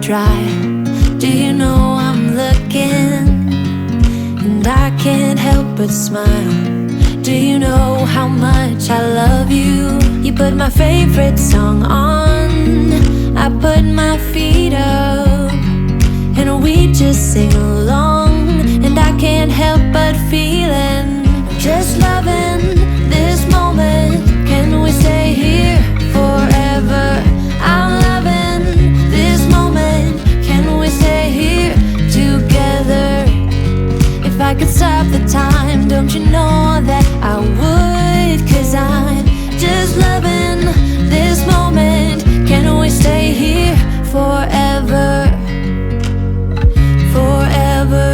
dry. Do you know I'm looking? And I can't help but smile. Do you know how much I love you? You put my favorite song on, I put my feet up, and we just sing along. And I can't help but feeling, just loving this moment. Can we stay here forever? I'm loving this moment. Can we stay here together? If I could stop the time, don't you know that I would? 'Cause I'm just loving this moment. Can we stay here forever? Forever.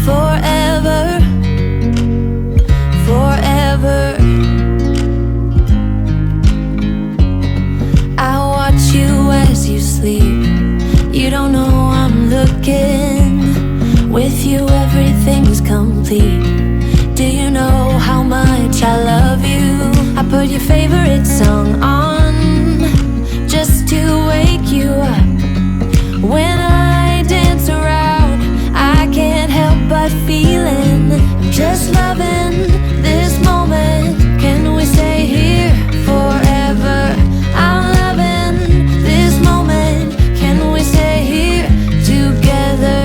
Forever. Forever. I watch you as you sleep. You don't know I'm looking. With you everything's complete. Do you know how much I love you? I put your favorite song on, just to wake you up. When I dance around, I can't help but feeling, I'm just loving this moment. Can we stay here forever? I'm loving this moment. Can we stay here together?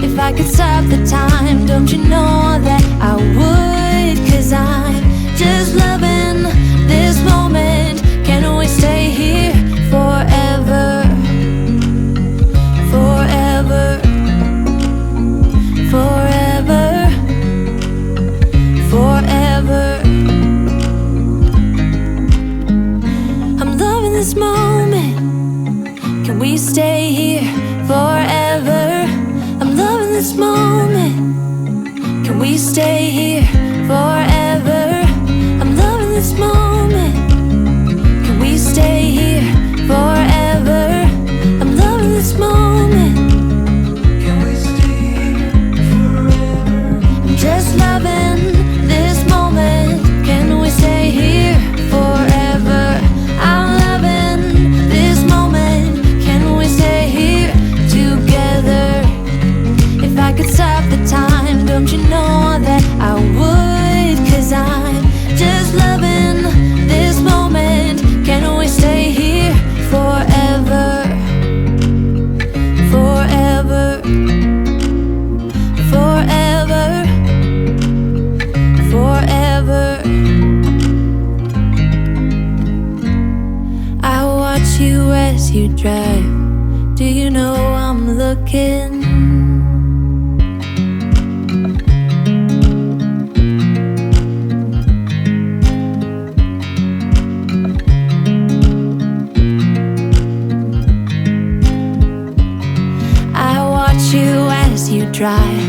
If I could stop the time, don't you know that I would? 'Cause I'm just loving this moment. Can we stay here forever? Forever. Forever. Forever. I'm loving this moment. Can we stay here forever? I'm loving this moment. Can we stay here forever? I'm loving this moment. Can we stay here forever? I'm loving this moment. Can we stay here forever? I'm just loving this moment. Can we stay here forever? I'm loving this moment. Can we stay here together? If I could stop the time, don't you know that I would? 'Cause I'm just loving this moment. Can we stay here forever? Forever. Forever. Forever. I watch you as you drive. Do you know I'm looking? You as you drive.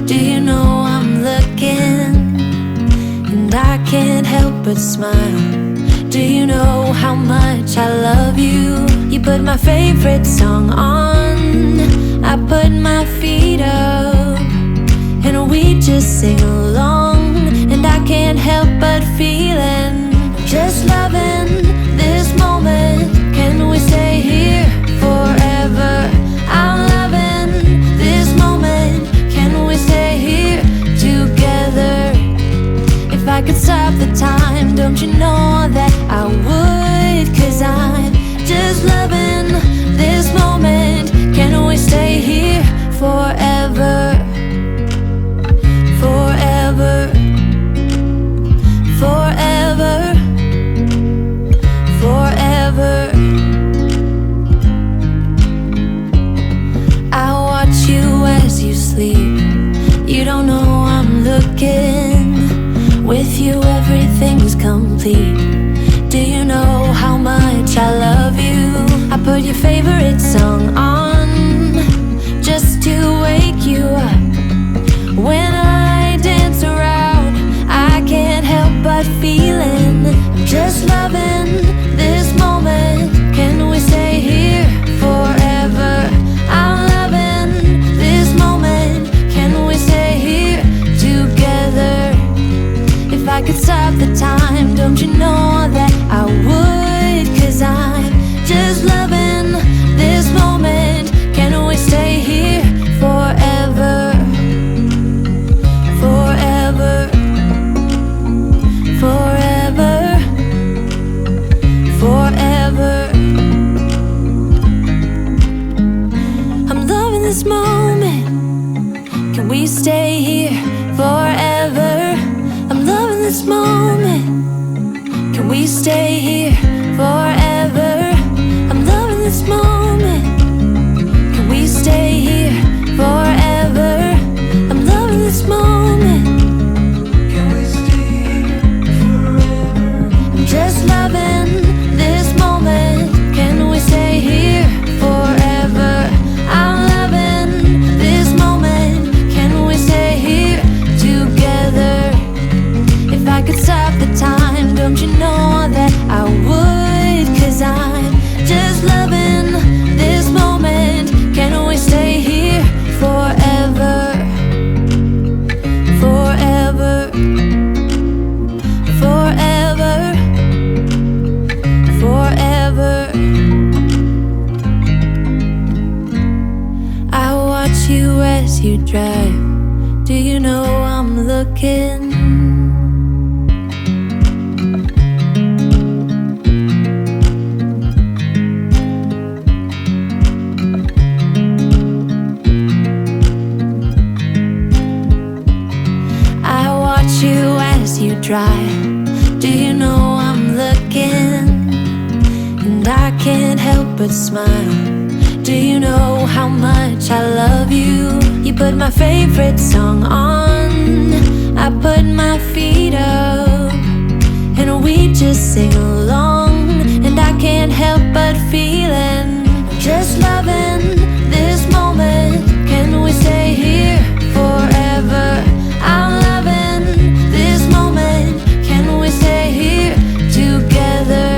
Do you know I'm looking? And I can't help but smile. Do you know how much I love you? You put my favorite song on, I put my feet up, and we just sing along. And I can't help but feeling, just loving this moment. Can we stay here forever? I'm loving this moment. Can we stay here together? If I could stop the time, don't you know that I would? 'Cause I'm just loving this moment. Can we stay here forever? Forever. Forever. Forever. I watch you as you sleep. You don't know I'm looking. With you everything's complete. Do you know how much I love you? I put your favorite song on, just to wake you up. When I dance around, I can't help but feeling, I'm just loving this moment. Can we stay here forever? I'm loving this moment. Can we stay here together? If I could stop the time, don't you know that I would? 'Cause I'm just loving this moment. Can we stay here forever? I'm loving this moment. Can we stay here forever? I'm loving this moment. Can we stay here forever? I'm loving this moment. Can we stay here forever? I'm just loving this moment. Can we stay here forever? I'm loving this moment. Can we stay here together? If I could stop the time, don't you know that I would? 'Cause I'm just loving this moment. Can we stay here forever? Forever. Forever. Forever. I watch you as you drive. Do you know I'm looking? You as you drive. Do you know I'm looking? And I can't help but smile. Do you know how much I love you? You put my favorite song on, I put my feet up, and we just sing along. And I can't help but feeling, just loving this moment. Can we stay here forever? I'm loving this moment. Can we stay here together?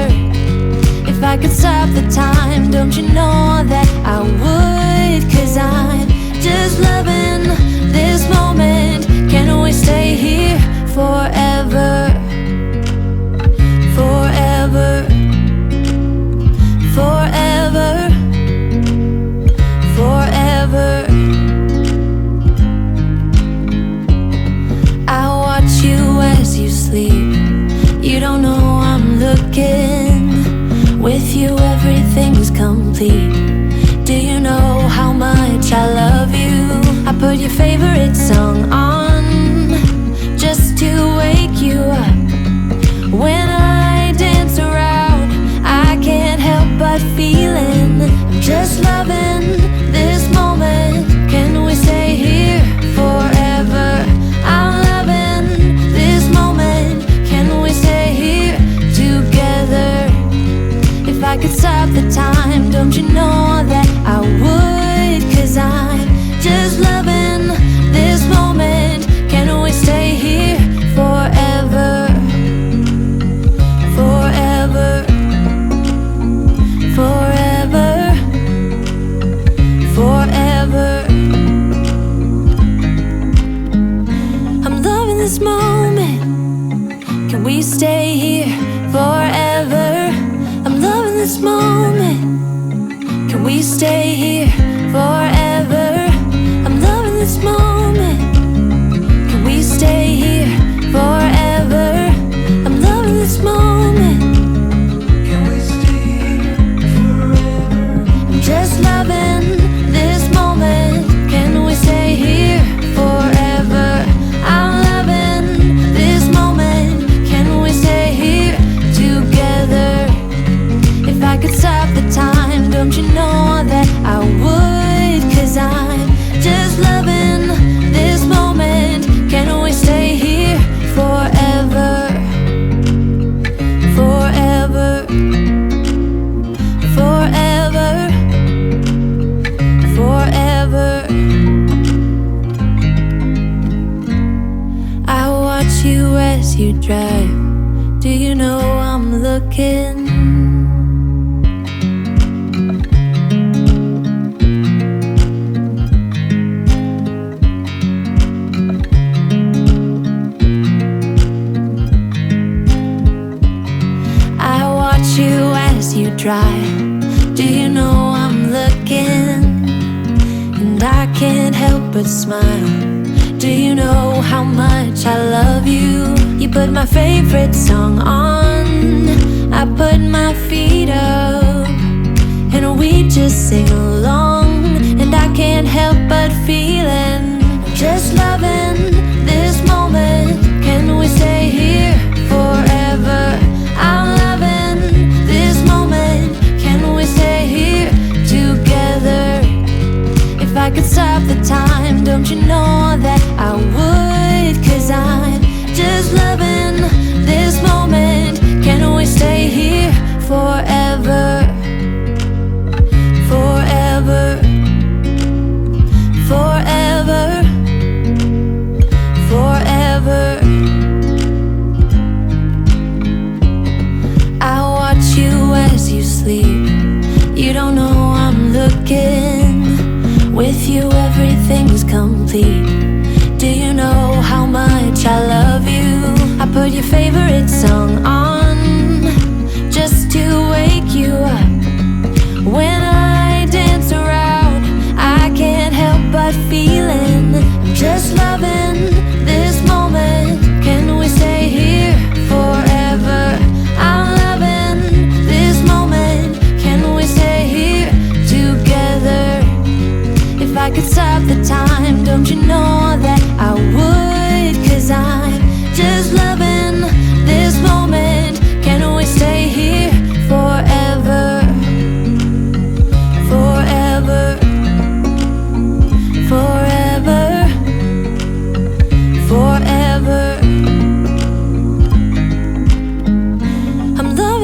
If I could stop the time, don't you know that I would? 'Cause I'm just loving this moment. Can we stay here forever? Forever. Forever. Forever. I watch you as you sleep. You don't know I'm looking. With you everything's complete. Do you know how much I love you? I put your favorite song on just to wake you up. When I dance around, I can't help but feeling, I'm just loving this moment. Can we stay here forever? I'm loving this moment. Can we stay here together? If I could stop the time, don't you know that I would? 'Cause I'm just loving this moment. Can we stay here forever? Forever. Forever. Forever. I'm loving this moment. Can we stay here forever? I'm loving this moment. Can we stay here forever? I'm loving this moment. Can we stay here forever? I'm loving this moment. Can we stay here forever? I'm just loving this moment. Can we stay here forever? I'm loving this moment. Can we stay here together? If I could stop the time, don't you know that I would? 'Cause I'm just loving this moment. Can we stay here forever? Forever. Forever. Forever. I watch you as you drive. Do you know I'm looking? You as you drive. Do you know I'm looking? And I can't help but smile. Do you know how much I love you? You put my favorite song on, I put my feet up, and we just sing along. and I can't help but feeling. Just loving this moment. Can we stay here forever? I'm loving this moment. Can we stay here together? If I could stop the time, don't you know that I would? 'Cause I'm just loving this moment. Can we stay here forever? Forever. Forever. Forever. I watch you as you sleep. You don't know I'm looking. With you everything's complete. Do you know how much I love you? I put your favorite song on